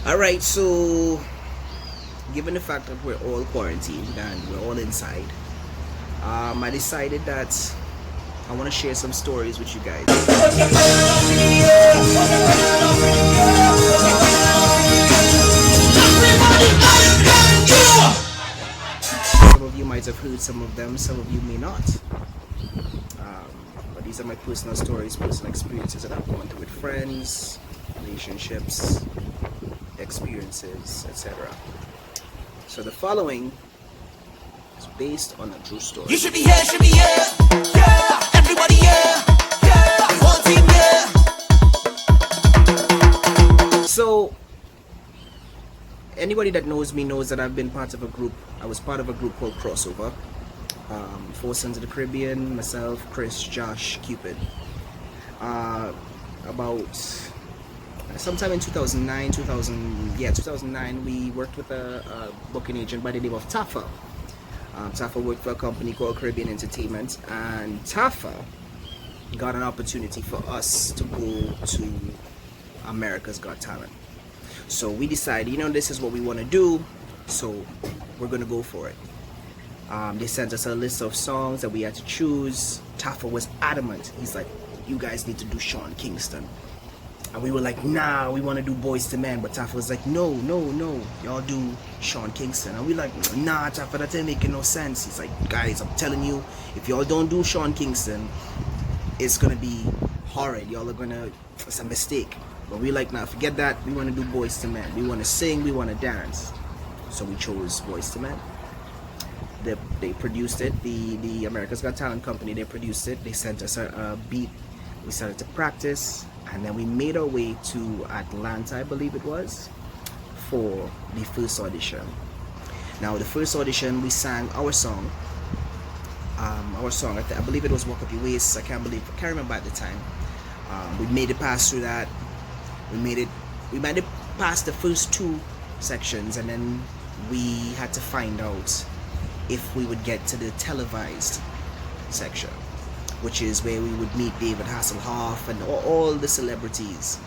Alright, so given the fact that we're all quarantined and we're all inside, I decided that I want to share some stories with you guys. Some of you might have heard some of them, some of you may not. But these are my personal stories, personal experiences that I've gone through with friends, relationships, experiences, etc. So the following is based on a true story. You should be here, yeah, everybody, yeah, whole team, yeah. So anybody that knows me knows that I've been part of a group. I was part of a group called Crossover. Four Sons of the Caribbean, myself, Chris, Josh, Cupid. About sometime in 2009, we worked with a booking agent by the name of Tafa. Tafa worked for a company called Caribbean Entertainment, and Tafa got an opportunity for us to go to America's Got Talent. So we decided, this is what we want to do, so we're going to go for it. They sent us a list of songs that we had to choose. Tafa was adamant. He's like, you guys need to do Sean Kingston. And we were like, nah, we want to do Boys to Men. But Tafa was like, no, y'all do Sean Kingston. And we like, nah, Tafa, that ain't making no sense. He's like, guys, I'm telling you, if y'all don't do Sean Kingston, it's gonna be horrid. Y'all are gonna, it's a mistake. But we like, nah, forget that. We want to do Boys to Men. We want to sing, we want to dance. So we chose Boys to Men. They produced it. The America's Got Talent company, they produced it. They sent us a beat. We started to practice. And then we made our way to Atlanta, I believe it was, for the first audition. Now, the first audition, we sang our song. I believe it was Walk Up Your Waist. I can't remember at the time. We made it past through that. We made it past the first two sections, and then we had to find out if we would get to the televised section, which is where we would meet David Hasselhoff and all the celebrities.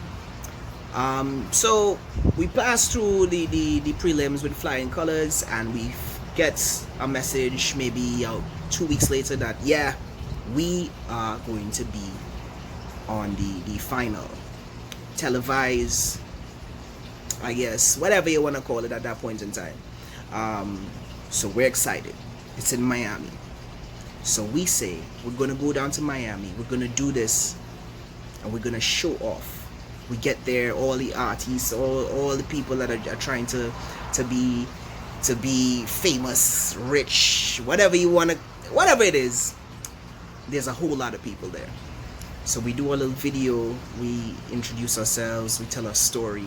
So we passed through the prelims with flying colors, and we get a message maybe 2 weeks later that, yeah, we are going to be on the final televised, I guess, whatever you want to call it at that point in time. So we're excited. It's in Miami. So we say, we're going to go down to Miami, we're going to do this, and we're going to show off. We get there, all the artists, all the people that are trying to be famous, rich, whatever it is, there's a whole lot of people there. So we do a little video, we introduce ourselves, we tell our story,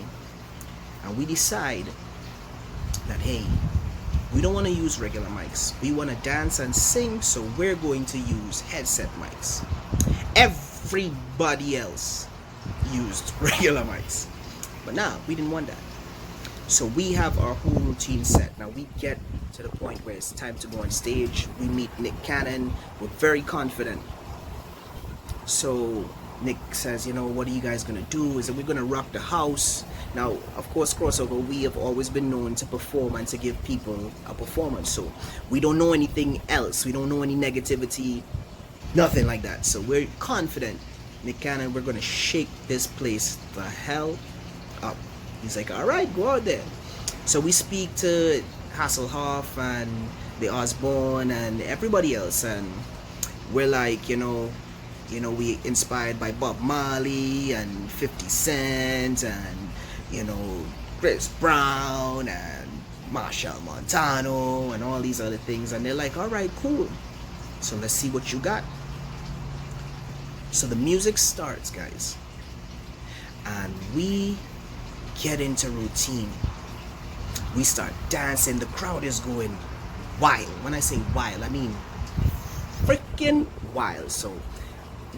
and we decide that, hey, we don't want to use regular mics. We want to dance and sing, so we're going to use headset mics. Everybody else used regular mics. But nah, we didn't want that. So we have our whole routine set. Now we get to the point where it's time to go on stage. We meet Nick Cannon. We're very confident. So Nick says, what are you guys going to do? Is that we're going to rock the house. Now, of course, Crossover, we have always been known to perform and to give people a performance. So we don't know anything else. We don't know any negativity, nothing like that. So we're confident, Nick Cannon, we're going to shake this place the hell up. He's like, all right, go out there. So we speak to Hasselhoff and the Osborne and everybody else. And we're like, we inspired by Bob Marley and 50 Cent and Chris Brown and Marshall Montano and all these other things. And they're like, all right, cool, so let's see what you got. So the music starts, guys, and we get into routine. We start dancing. The crowd is going wild. When I say wild, I mean freaking wild. So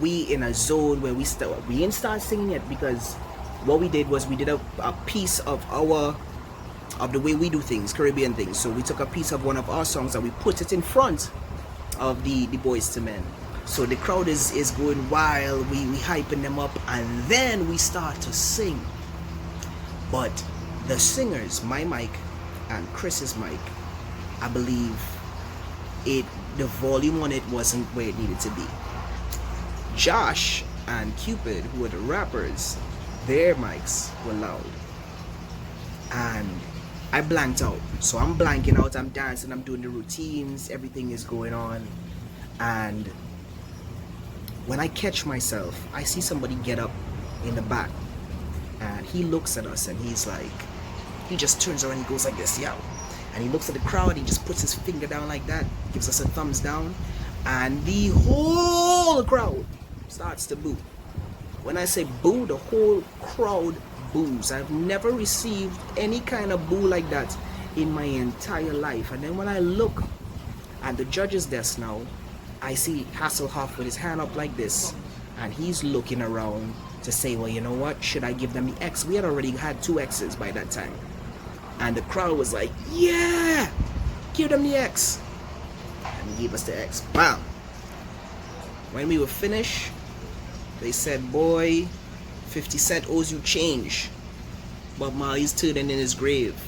we in a zone where we didn't start singing yet, because what we did was we did a piece of the way we do things, Caribbean things. So we took a piece of one of our songs and we put it in front of the Boys to Men. So the crowd is going wild, we hyping them up, and then we start to sing. But The singers, my mic and Chris's mic, I believe the volume on it wasn't where it needed to be. Josh and Cupid, who were the rappers, their mics were loud. And I blanked out. So I'm blanking out, I'm dancing, I'm doing the routines, everything is going on. And when I catch myself, I see somebody get up in the back. And he looks at us and he's like, he just turns around and he goes like this, yo. And he looks at the crowd, he just puts his finger down like that, gives us a thumbs down, and the whole crowd starts to boo. When I say boo, the whole crowd boos. I've never received any kind of boo like that in my entire life. And then when I look at the judge's desk now, I see Hasselhoff with his hand up like this, and he's looking around to say, well, you know what, should I give them the X? We had already had 2 X's by that time. And the crowd was like, yeah, give them the X. And he gave us the X. Bam. When we were finished, they said, boy, 50 Cent owes you change. Bob Marley's turning in his grave.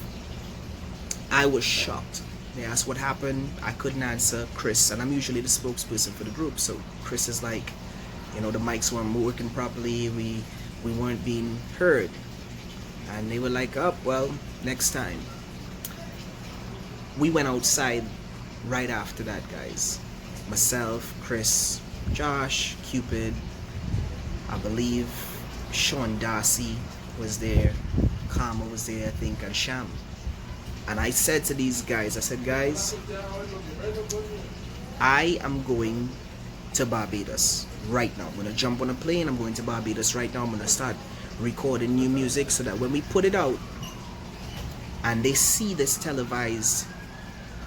I was shocked. They asked what happened. I couldn't answer. Chris, and I'm usually the spokesperson for the group, so Chris is like, you know, the mics weren't working properly. We weren't being heard. And they were like, oh, well, next time. We went outside right after that, guys. Myself, Chris, Josh, Cupid, I believe Sean Darcy was there, Karma was there, I think, and Sham. And I said to these guys, I said, guys, I am going to Barbados right now. I'm going to jump on a plane, I'm going to Barbados right now. I'm going to start recording new music so that when we put it out and they see this televised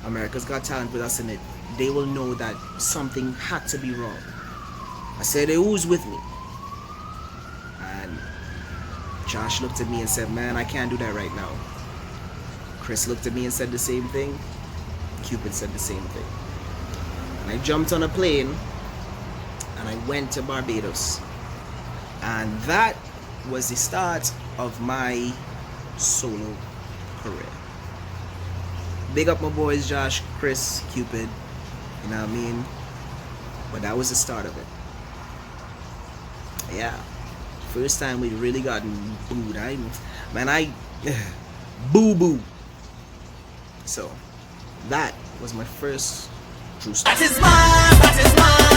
America's Got Talent with us in it, they will know that something had to be wrong. I said, hey, who's with me? And Josh looked at me and said, man, I can't do that right now. Chris looked at me and said the same thing. Cupid said the same thing. And I jumped on a plane and I went to Barbados. And that was the start of my solo career. Big up my boys, Josh, Chris, Cupid, you know what I mean? But that was the start of it. Yeah. First time we really gotten booed. Boo. So, that was my first true story. That is mine, that is mine.